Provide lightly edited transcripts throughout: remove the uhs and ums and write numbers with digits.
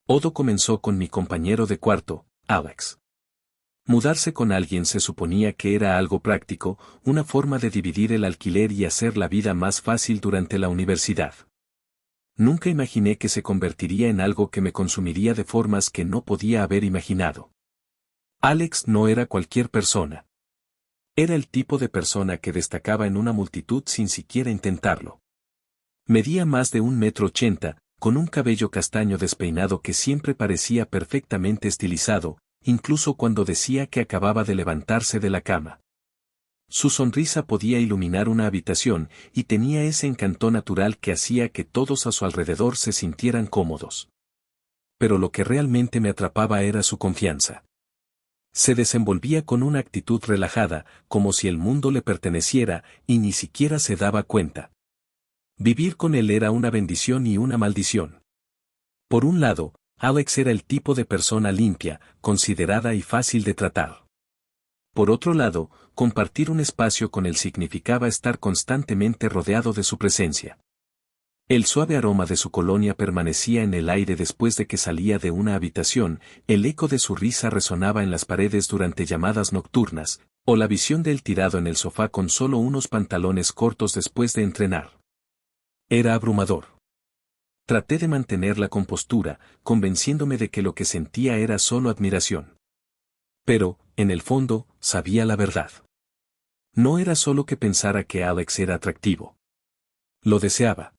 Todo comenzó con mi compañero de cuarto, Alex. Mudarse con alguien se suponía que era algo práctico, una forma de dividir el alquiler y hacer la vida más fácil durante la universidad. Nunca imaginé que se convertiría en algo que me consumiría de formas que no podía haber imaginado. Alex no era cualquier persona. Era el tipo de persona que destacaba en una multitud sin siquiera intentarlo. Medía más de 1,80 m, con un cabello castaño despeinado que siempre parecía perfectamente estilizado, incluso cuando decía que acababa de levantarse de la cama. Su sonrisa podía iluminar una habitación y tenía ese encanto natural que hacía que todos a su alrededor se sintieran cómodos. Pero lo que realmente me atrapaba era su confianza. Se desenvolvía con una actitud relajada, como si el mundo le perteneciera, y ni siquiera se daba cuenta. Vivir con él era una bendición y una maldición. Por un lado, Alex era el tipo de persona limpia, considerada y fácil de tratar. Por otro lado, compartir un espacio con él significaba estar constantemente rodeado de su presencia. El suave aroma de su colonia permanecía en el aire después de que salía de una habitación, el eco de su risa resonaba en las paredes durante llamadas nocturnas, o la visión de él tirado en el sofá con solo unos pantalones cortos después de entrenar. Era abrumador. Traté de mantener la compostura, convenciéndome de que lo que sentía era solo admiración. Pero, en el fondo, sabía la verdad. No era solo que pensara que Alex era atractivo. Lo deseaba.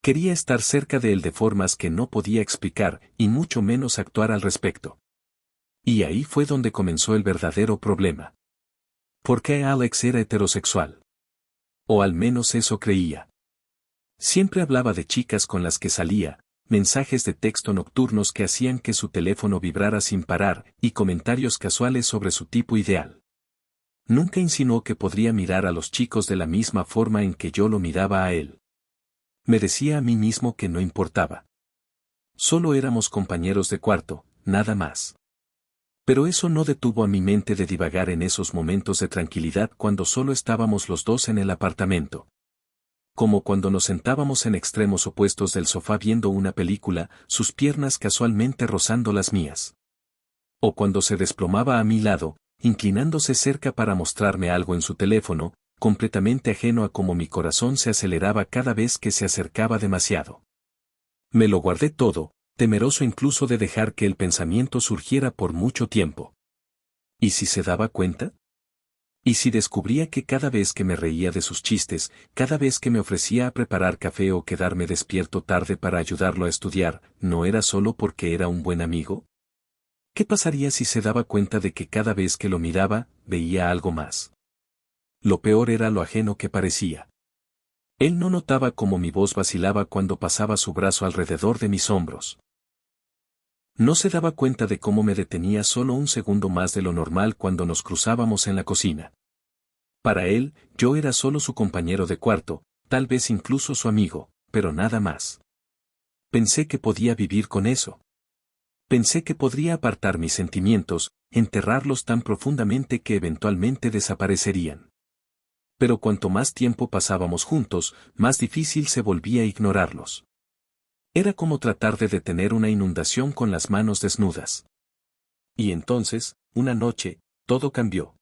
Quería estar cerca de él de formas que no podía explicar, y mucho menos actuar al respecto. Y ahí fue donde comenzó el verdadero problema. ¿Por qué Alex era heterosexual? O al menos eso creía. Siempre hablaba de chicas con las que salía, mensajes de texto nocturnos que hacían que su teléfono vibrara sin parar, y comentarios casuales sobre su tipo ideal. Nunca insinuó que podría mirar a los chicos de la misma forma en que yo lo miraba a él. Me decía a mí mismo que no importaba. Solo éramos compañeros de cuarto, nada más. Pero eso no detuvo a mi mente de divagar en esos momentos de tranquilidad cuando solo estábamos los dos en el apartamento. Como cuando nos sentábamos en extremos opuestos del sofá viendo una película, sus piernas casualmente rozando las mías. O cuando se desplomaba a mi lado, inclinándose cerca para mostrarme algo en su teléfono, completamente ajeno a cómo mi corazón se aceleraba cada vez que se acercaba demasiado. Me lo guardé todo, temeroso incluso de dejar que el pensamiento surgiera por mucho tiempo. ¿Y si se daba cuenta? ¿Y si descubría que cada vez que me reía de sus chistes, cada vez que me ofrecía a preparar café o quedarme despierto tarde para ayudarlo a estudiar, no era solo porque era un buen amigo? ¿Qué pasaría si se daba cuenta de que cada vez que lo miraba, veía algo más? Lo peor era lo ajeno que parecía. Él no notaba cómo mi voz vacilaba cuando pasaba su brazo alrededor de mis hombros. No se daba cuenta de cómo me detenía solo un segundo más de lo normal cuando nos cruzábamos en la cocina. Para él, yo era solo su compañero de cuarto, tal vez incluso su amigo, pero nada más. Pensé que podía vivir con eso. Pensé que podría apartar mis sentimientos, enterrarlos tan profundamente que eventualmente desaparecerían. Pero cuanto más tiempo pasábamos juntos, más difícil se volvía ignorarlos. Era como tratar de detener una inundación con las manos desnudas. Y entonces, una noche, todo cambió.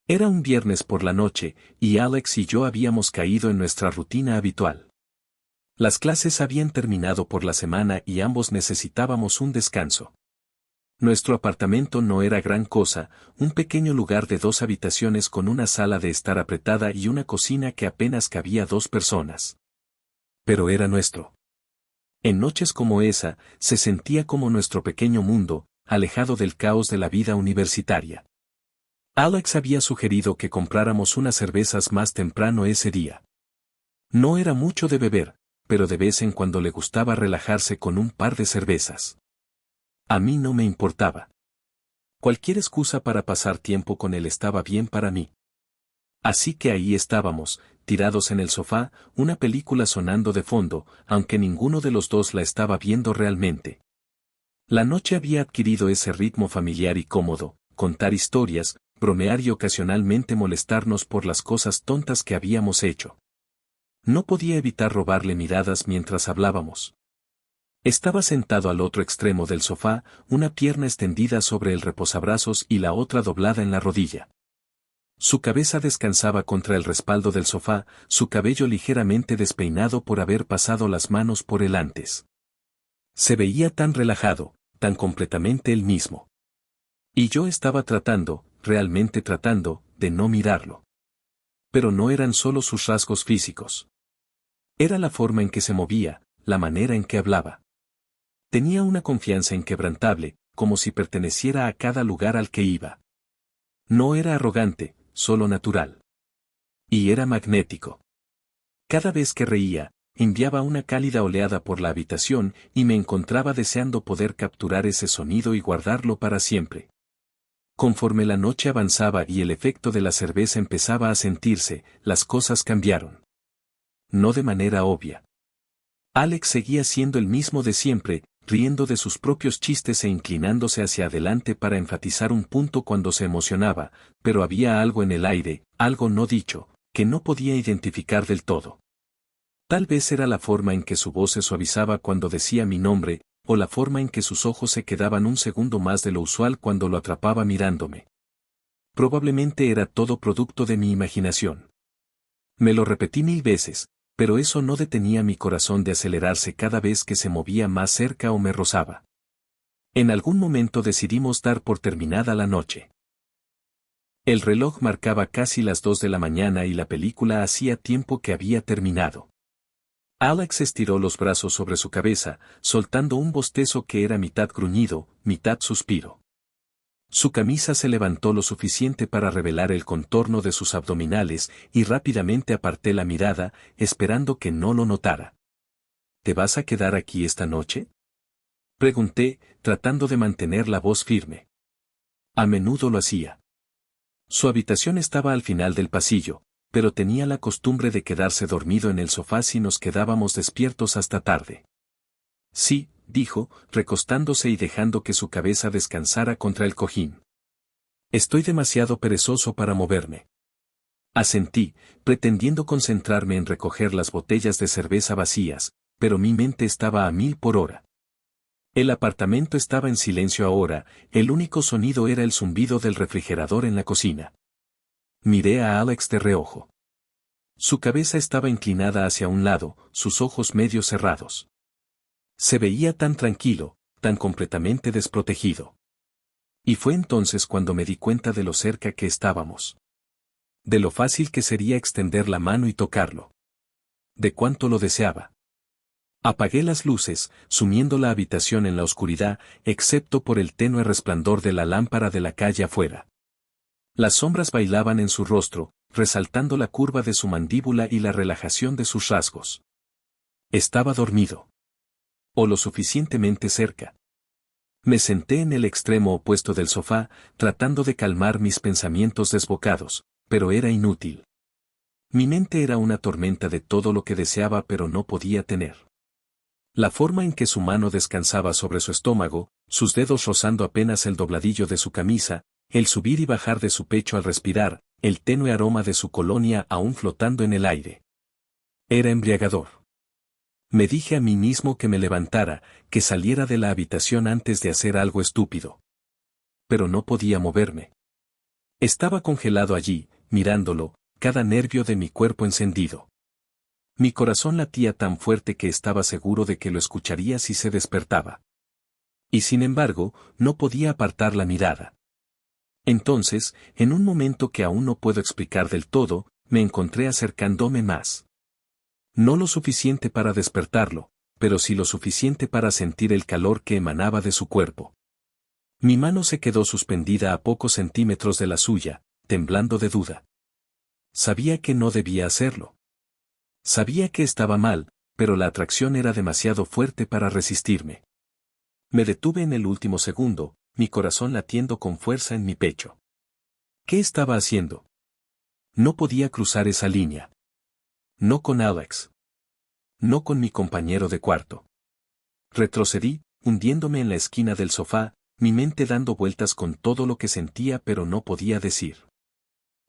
Era un viernes por la noche, y Alex y yo habíamos caído en nuestra rutina habitual. Las clases habían terminado por la semana y ambos necesitábamos un descanso. Nuestro apartamento no era gran cosa, un pequeño lugar de 2 habitaciones con una sala de estar apretada y una cocina que apenas cabía 2 personas. Pero era nuestro. En noches como esa, se sentía como nuestro pequeño mundo, alejado del caos de la vida universitaria. Alex había sugerido que compráramos unas cervezas más temprano ese día. No era mucho de beber, pero de vez en cuando le gustaba relajarse con un par de cervezas. A mí no me importaba. Cualquier excusa para pasar tiempo con él estaba bien para mí. Así que ahí estábamos, tirados en el sofá, una película sonando de fondo, aunque ninguno de los dos la estaba viendo realmente. La noche había adquirido ese ritmo familiar y cómodo, contar historias, bromear y ocasionalmente molestarnos por las cosas tontas que habíamos hecho. No podía evitar robarle miradas mientras hablábamos. Estaba sentado al otro extremo del sofá, una pierna extendida sobre el reposabrazos y la otra doblada en la rodilla. Su cabeza descansaba contra el respaldo del sofá, su cabello ligeramente despeinado por haber pasado las manos por él antes. Se veía tan relajado, tan completamente él mismo. Y yo estaba tratando, realmente tratando, de no mirarlo. Pero no eran solo sus rasgos físicos. Era la forma en que se movía, la manera en que hablaba. Tenía una confianza inquebrantable, como si perteneciera a cada lugar al que iba. No era arrogante, solo natural. Y era magnético. Cada vez que reía, enviaba una cálida oleada por la habitación y me encontraba deseando poder capturar ese sonido y guardarlo para siempre. Conforme la noche avanzaba y el efecto de la cerveza empezaba a sentirse, las cosas cambiaron. No de manera obvia. Alex seguía siendo el mismo de siempre, riendo de sus propios chistes e inclinándose hacia adelante para enfatizar un punto cuando se emocionaba, pero había algo en el aire, algo no dicho, que no podía identificar del todo. Tal vez era la forma en que su voz se suavizaba cuando decía mi nombre, o la forma en que sus ojos se quedaban un segundo más de lo usual cuando lo atrapaba mirándome. Probablemente era todo producto de mi imaginación. Me lo repetí 1000 veces, pero eso no detenía mi corazón de acelerarse cada vez que se movía más cerca o me rozaba. En algún momento decidimos dar por terminada la noche. El reloj marcaba casi las 2 de la mañana y la película hacía tiempo que había terminado. Alex estiró los brazos sobre su cabeza, soltando un bostezo que era mitad gruñido, mitad suspiro. Su camisa se levantó lo suficiente para revelar el contorno de sus abdominales y rápidamente aparté la mirada, esperando que no lo notara. ¿Te vas a quedar aquí esta noche?, pregunté, tratando de mantener la voz firme. A menudo lo hacía. Su habitación estaba al final del pasillo, pero tenía la costumbre de quedarse dormido en el sofá si nos quedábamos despiertos hasta tarde. Sí, dijo, recostándose y dejando que su cabeza descansara contra el cojín. Estoy demasiado perezoso para moverme. Asentí, pretendiendo concentrarme en recoger las botellas de cerveza vacías, pero mi mente estaba a 1000 por hora. El apartamento estaba en silencio ahora, el único sonido era el zumbido del refrigerador en la cocina. Miré a Alex de reojo. Su cabeza estaba inclinada hacia un lado, sus ojos medio cerrados. Se veía tan tranquilo, tan completamente desprotegido. Y fue entonces cuando me di cuenta de lo cerca que estábamos. De lo fácil que sería extender la mano y tocarlo. De cuánto lo deseaba. Apagué las luces, sumiendo la habitación en la oscuridad, excepto por el tenue resplandor de la lámpara de la calle afuera. Las sombras bailaban en su rostro, resaltando la curva de su mandíbula y la relajación de sus rasgos. Estaba dormido. O lo suficientemente cerca. Me senté en el extremo opuesto del sofá, tratando de calmar mis pensamientos desbocados, pero era inútil. Mi mente era una tormenta de todo lo que deseaba pero no podía tener. La forma en que su mano descansaba sobre su estómago, sus dedos rozando apenas el dobladillo de su camisa, el subir y bajar de su pecho al respirar, el tenue aroma de su colonia aún flotando en el aire. Era embriagador. Me dije a mí mismo que me levantara, que saliera de la habitación antes de hacer algo estúpido. Pero no podía moverme. Estaba congelado allí, mirándolo, cada nervio de mi cuerpo encendido. Mi corazón latía tan fuerte que estaba seguro de que lo escucharía si se despertaba. Y sin embargo, no podía apartar la mirada. Entonces, en un momento que aún no puedo explicar del todo, me encontré acercándome más. No lo suficiente para despertarlo, pero sí lo suficiente para sentir el calor que emanaba de su cuerpo. Mi mano se quedó suspendida a pocos centímetros de la suya, temblando de duda. Sabía que no debía hacerlo. Sabía que estaba mal, pero la atracción era demasiado fuerte para resistirme. Me detuve en el último segundo, mi corazón latiendo con fuerza en mi pecho. ¿Qué estaba haciendo? No podía cruzar esa línea. No con Alex. No con mi compañero de cuarto. Retrocedí, hundiéndome en la esquina del sofá, mi mente dando vueltas con todo lo que sentía pero no podía decir.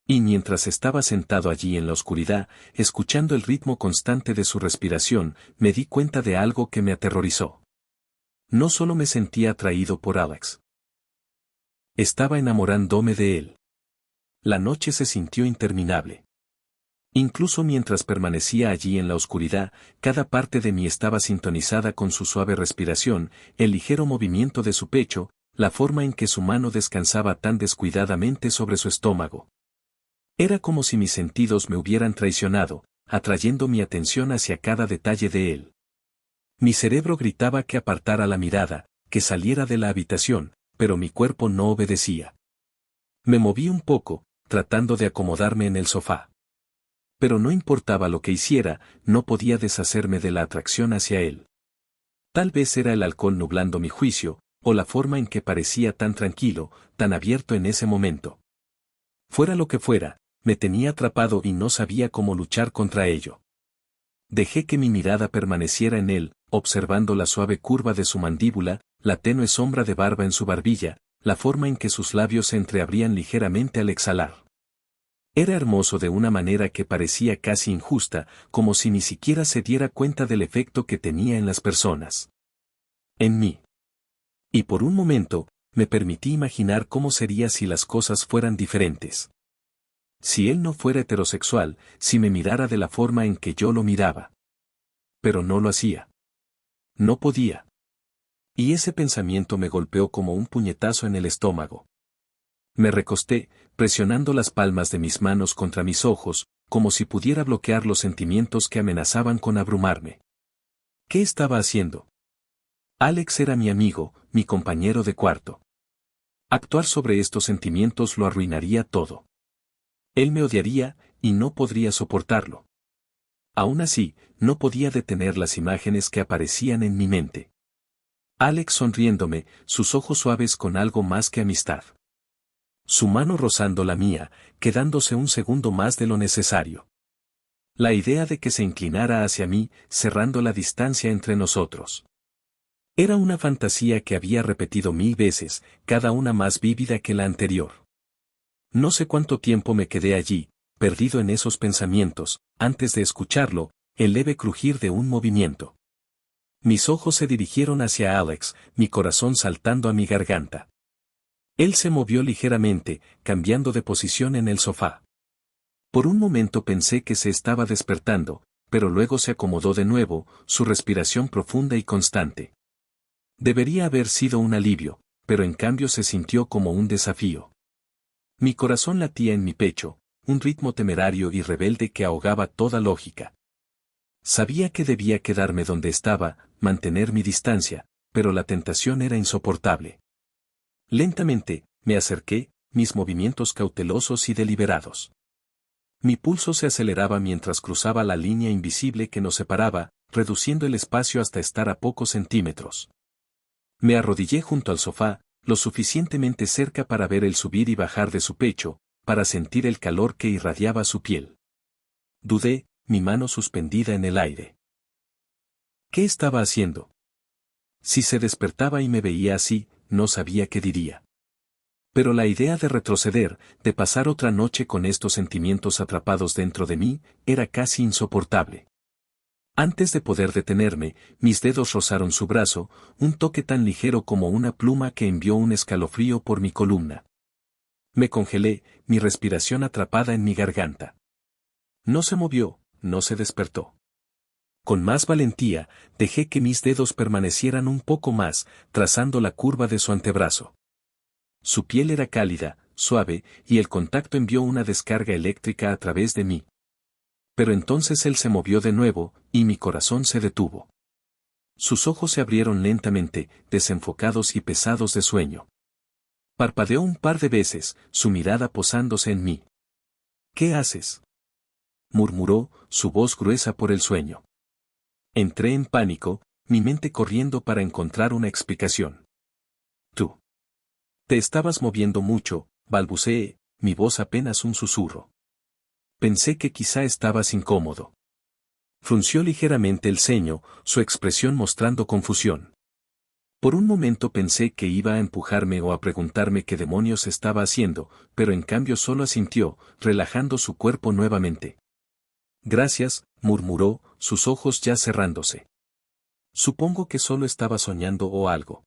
Y mientras estaba sentado allí en la oscuridad, escuchando el ritmo constante de su respiración, me di cuenta de algo que me aterrorizó. No solo me sentía atraído por Alex. Estaba enamorándome de él. La noche se sintió interminable. Incluso mientras permanecía allí en la oscuridad, cada parte de mí estaba sintonizada con su suave respiración, el ligero movimiento de su pecho, la forma en que su mano descansaba tan descuidadamente sobre su estómago. Era como si mis sentidos me hubieran traicionado, atrayendo mi atención hacia cada detalle de él. Mi cerebro gritaba que apartara la mirada, que saliera de la habitación, pero mi cuerpo no obedecía. Me moví un poco, tratando de acomodarme en el sofá. Pero no importaba lo que hiciera, no podía deshacerme de la atracción hacia él. Tal vez era el alcohol nublando mi juicio, o la forma en que parecía tan tranquilo, tan abierto en ese momento. Fuera lo que fuera, me tenía atrapado y no sabía cómo luchar contra ello. Dejé que mi mirada permaneciera en él, observando la suave curva de su mandíbula, la tenue sombra de barba en su barbilla, la forma en que sus labios se entreabrían ligeramente al exhalar. Era hermoso de una manera que parecía casi injusta, como si ni siquiera se diera cuenta del efecto que tenía en las personas. En mí. Y por un momento, me permití imaginar cómo sería si las cosas fueran diferentes. Si él no fuera heterosexual, si me mirara de la forma en que yo lo miraba. Pero no lo hacía. No podía. Y ese pensamiento me golpeó como un puñetazo en el estómago. Me recosté, presionando las palmas de mis manos contra mis ojos, como si pudiera bloquear los sentimientos que amenazaban con abrumarme. ¿Qué estaba haciendo? Alex era mi amigo, mi compañero de cuarto. Actuar sobre estos sentimientos lo arruinaría todo. Él me odiaría, y no podría soportarlo. Aún así, no podía detener las imágenes que aparecían en mi mente. Alex sonriéndome, sus ojos suaves con algo más que amistad. Su mano rozando la mía, quedándose un segundo más de lo necesario. La idea de que se inclinara hacia mí, cerrando la distancia entre nosotros. Era una fantasía que había repetido 1000 veces, cada una más vívida que la anterior. No sé cuánto tiempo me quedé allí, perdido en esos pensamientos, antes de escucharlo, el leve crujir de un movimiento. Mis ojos se dirigieron hacia Alex, mi corazón saltando a mi garganta. Él se movió ligeramente, cambiando de posición en el sofá. Por un momento pensé que se estaba despertando, pero luego se acomodó de nuevo, su respiración profunda y constante. Debería haber sido un alivio, pero en cambio se sintió como un desafío. Mi corazón latía en mi pecho, un ritmo temerario y rebelde que ahogaba toda lógica. Sabía que debía quedarme donde estaba, mantener mi distancia, pero la tentación era insoportable. Lentamente, me acerqué, mis movimientos cautelosos y deliberados. Mi pulso se aceleraba mientras cruzaba la línea invisible que nos separaba, reduciendo el espacio hasta estar a pocos centímetros. Me arrodillé junto al sofá, lo suficientemente cerca para ver el subir y bajar de su pecho, para sentir el calor que irradiaba su piel. Dudé, mi mano suspendida en el aire. ¿Qué estaba haciendo? Si se despertaba y me veía así, no sabía qué diría. Pero la idea de retroceder, de pasar otra noche con estos sentimientos atrapados dentro de mí, era casi insoportable. Antes de poder detenerme, mis dedos rozaron su brazo, un toque tan ligero como una pluma que envió un escalofrío por mi columna. Me congelé, mi respiración atrapada en mi garganta. No se movió, no se despertó. Con más valentía, dejé que mis dedos permanecieran un poco más, trazando la curva de su antebrazo. Su piel era cálida, suave, y el contacto envió una descarga eléctrica a través de mí. Pero entonces él se movió de nuevo, y mi corazón se detuvo. Sus ojos se abrieron lentamente, desenfocados y pesados de sueño. Parpadeó un par de veces, su mirada posándose en mí. ¿Qué haces?, murmuró, su voz gruesa por el sueño. Entré en pánico, mi mente corriendo para encontrar una explicación. Tú. Te estabas moviendo mucho, balbuceé, mi voz apenas un susurro. Pensé que quizá estabas incómodo. Frunció ligeramente el ceño, su expresión mostrando confusión. Por un momento pensé que iba a empujarme o a preguntarme qué demonios estaba haciendo, pero en cambio solo asintió, relajando su cuerpo nuevamente. Gracias, murmuró, sus ojos ya cerrándose. Supongo que solo estaba soñando o algo.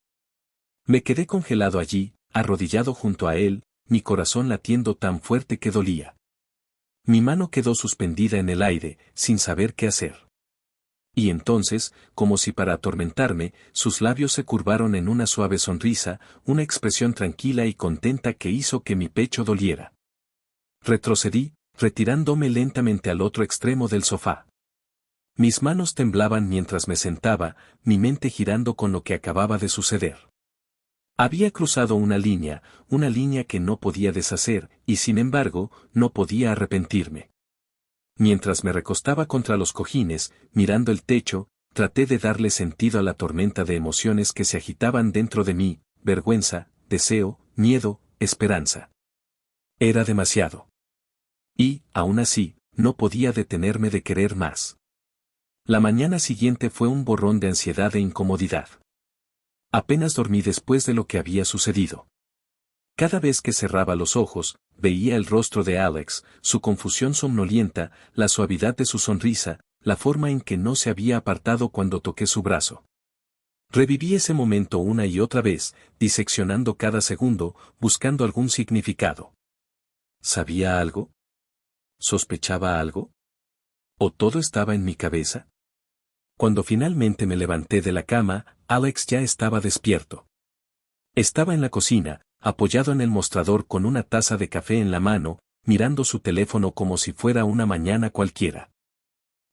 Me quedé congelado allí, arrodillado junto a él, mi corazón latiendo tan fuerte que dolía. Mi mano quedó suspendida en el aire, sin saber qué hacer. Y entonces, como si para atormentarme, sus labios se curvaron en una suave sonrisa, una expresión tranquila y contenta que hizo que mi pecho doliera. Retrocedí, retirándome lentamente al otro extremo del sofá. Mis manos temblaban mientras me sentaba, mi mente girando con lo que acababa de suceder. Había cruzado una línea que no podía deshacer, y sin embargo, no podía arrepentirme. Mientras me recostaba contra los cojines, mirando el techo, traté de darle sentido a la tormenta de emociones que se agitaban dentro de mí, vergüenza, deseo, miedo, esperanza. Era demasiado. Y, aún así, no podía detenerme de querer más. La mañana siguiente fue un borrón de ansiedad e incomodidad. Apenas dormí después de lo que había sucedido. Cada vez que cerraba los ojos, veía el rostro de Alex, su confusión somnolienta, la suavidad de su sonrisa, la forma en que no se había apartado cuando toqué su brazo. Reviví ese momento una y otra vez, diseccionando cada segundo, buscando algún significado. ¿Sabía algo? ¿Sospechaba algo? ¿O todo estaba en mi cabeza? Cuando finalmente me levanté de la cama, Alex ya estaba despierto. Estaba en la cocina, apoyado en el mostrador con una taza de café en la mano, mirando su teléfono como si fuera una mañana cualquiera.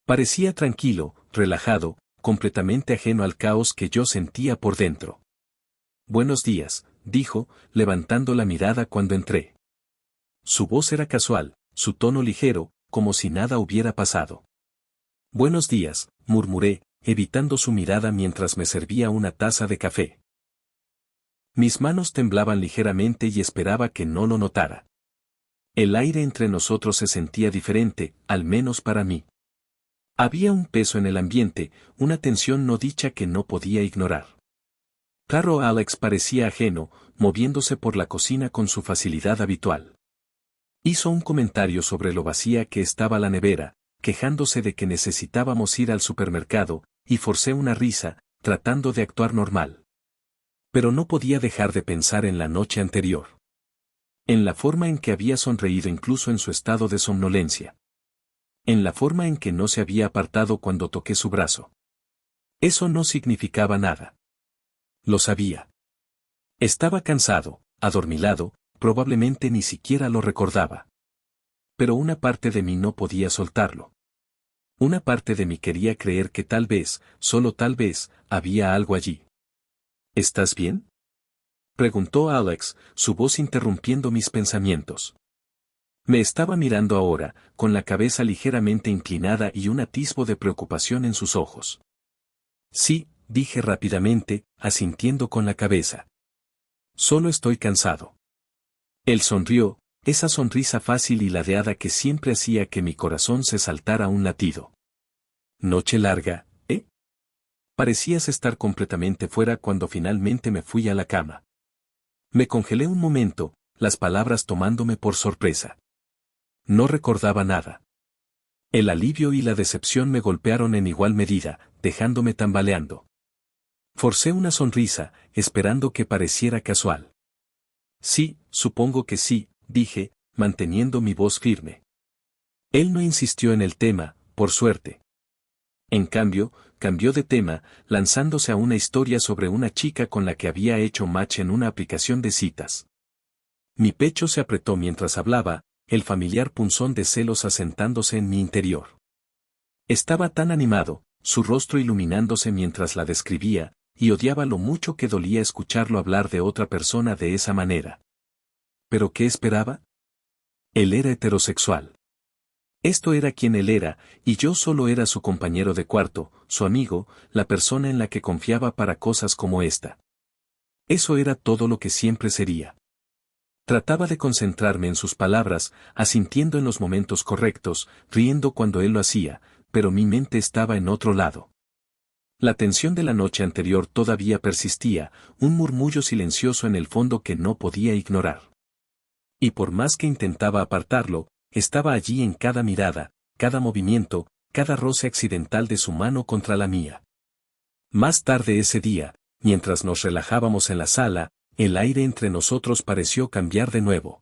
Parecía tranquilo, relajado, completamente ajeno al caos que yo sentía por dentro. «Buenos días», dijo, levantando la mirada cuando entré. Su voz era casual, su tono ligero, como si nada hubiera pasado. «Buenos días», murmuré, evitando su mirada mientras me servía una taza de café. Mis manos temblaban ligeramente y esperaba que no lo notara. El aire entre nosotros se sentía diferente, al menos para mí. Había un peso en el ambiente, una tensión no dicha que no podía ignorar. Claro, Alex parecía ajeno, moviéndose por la cocina con su facilidad habitual. Hizo un comentario sobre lo vacía que estaba la nevera, quejándose de que necesitábamos ir al supermercado, y forcé una risa, tratando de actuar normal. Pero no podía dejar de pensar en la noche anterior. En la forma en que había sonreído incluso en su estado de somnolencia. En la forma en que no se había apartado cuando toqué su brazo. Eso no significaba nada. Lo sabía. Estaba cansado, adormilado, probablemente ni siquiera lo recordaba. Pero una parte de mí no podía soltarlo. Una parte de mí quería creer que tal vez, solo tal vez, había algo allí. ¿Estás bien?, preguntó Alex, su voz interrumpiendo mis pensamientos. Me estaba mirando ahora, con la cabeza ligeramente inclinada y un atisbo de preocupación en sus ojos. Sí, dije rápidamente, asintiendo con la cabeza. Solo estoy cansado. Él sonrió, esa sonrisa fácil y ladeada que siempre hacía que mi corazón se saltara un latido. Noche larga, ¿eh? Parecías estar completamente fuera cuando finalmente me fui a la cama. Me congelé un momento, las palabras tomándome por sorpresa. No recordaba nada. El alivio y la decepción me golpearon en igual medida, dejándome tambaleando. Forcé una sonrisa, esperando que pareciera casual. Sí, supongo que sí, dije, manteniendo mi voz firme. Él no insistió en el tema, por suerte. En cambio, cambió de tema, lanzándose a una historia sobre una chica con la que había hecho match en una aplicación de citas. Mi pecho se apretó mientras hablaba, el familiar punzón de celos asentándose en mi interior. Estaba tan animado, su rostro iluminándose mientras la describía, y odiaba lo mucho que dolía escucharlo hablar de otra persona de esa manera. ¿Pero qué esperaba? Él era heterosexual. Esto era quien él era, y yo solo era su compañero de cuarto, su amigo, la persona en la que confiaba para cosas como esta. Eso era todo lo que siempre sería. Trataba de concentrarme en sus palabras, asintiendo en los momentos correctos, riendo cuando él lo hacía, pero mi mente estaba en otro lado. La tensión de la noche anterior todavía persistía, un murmullo silencioso en el fondo que no podía ignorar. Y por más que intentaba apartarlo, estaba allí en cada mirada, cada movimiento, cada roce accidental de su mano contra la mía. Más tarde ese día, mientras nos relajábamos en la sala, el aire entre nosotros pareció cambiar de nuevo.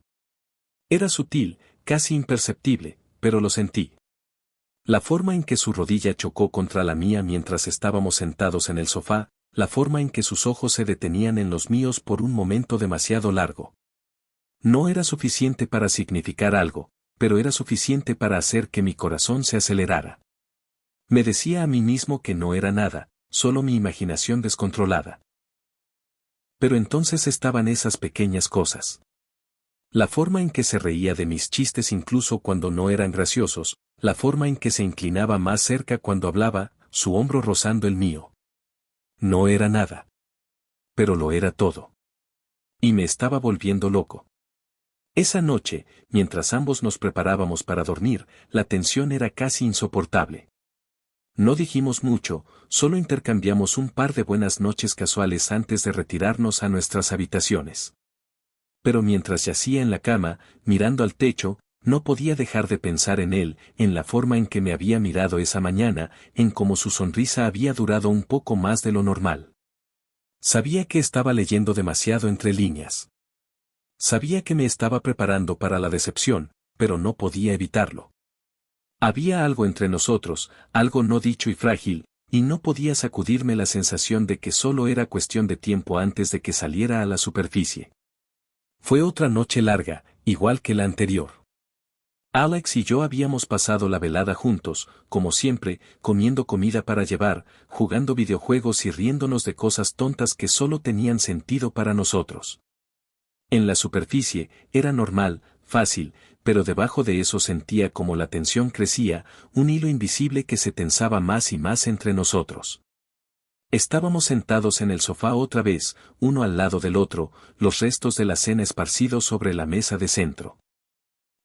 Era sutil, casi imperceptible, pero lo sentí. La forma en que su rodilla chocó contra la mía mientras estábamos sentados en el sofá, la forma en que sus ojos se detenían en los míos por un momento demasiado largo. No era suficiente para significar algo, pero era suficiente para hacer que mi corazón se acelerara. Me decía a mí mismo que no era nada, solo mi imaginación descontrolada. Pero entonces estaban esas pequeñas cosas. La forma en que se reía de mis chistes incluso cuando no eran graciosos, la forma en que se inclinaba más cerca cuando hablaba, su hombro rozando el mío. No era nada. Pero lo era todo. Y me estaba volviendo loco. Esa noche, mientras ambos nos preparábamos para dormir, la tensión era casi insoportable. No dijimos mucho, solo intercambiamos un par de buenas noches casuales antes de retirarnos a nuestras habitaciones. Pero mientras yacía en la cama, mirando al techo, no podía dejar de pensar en él, en la forma en que me había mirado esa mañana, en cómo su sonrisa había durado un poco más de lo normal. Sabía que estaba leyendo demasiado entre líneas. Sabía que me estaba preparando para la decepción, pero no podía evitarlo. Había algo entre nosotros, algo no dicho y frágil, y no podía sacudirme la sensación de que solo era cuestión de tiempo antes de que saliera a la superficie. Fue otra noche larga, igual que la anterior. Alex y yo habíamos pasado la velada juntos, como siempre, comiendo comida para llevar, jugando videojuegos y riéndonos de cosas tontas que solo tenían sentido para nosotros. En la superficie, era normal, fácil, pero debajo de eso sentía como la tensión crecía, un hilo invisible que se tensaba más y más entre nosotros. Estábamos sentados en el sofá otra vez, uno al lado del otro, los restos de la cena esparcidos sobre la mesa de centro.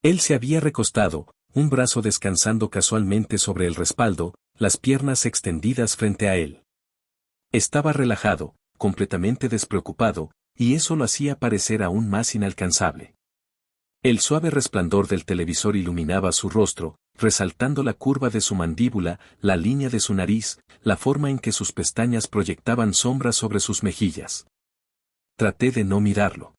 Él se había recostado, un brazo descansando casualmente sobre el respaldo, las piernas extendidas frente a él. Estaba relajado, completamente despreocupado, y eso lo hacía parecer aún más inalcanzable. El suave resplandor del televisor iluminaba su rostro, resaltando la curva de su mandíbula, la línea de su nariz, la forma en que sus pestañas proyectaban sombras sobre sus mejillas. Traté de no mirarlo.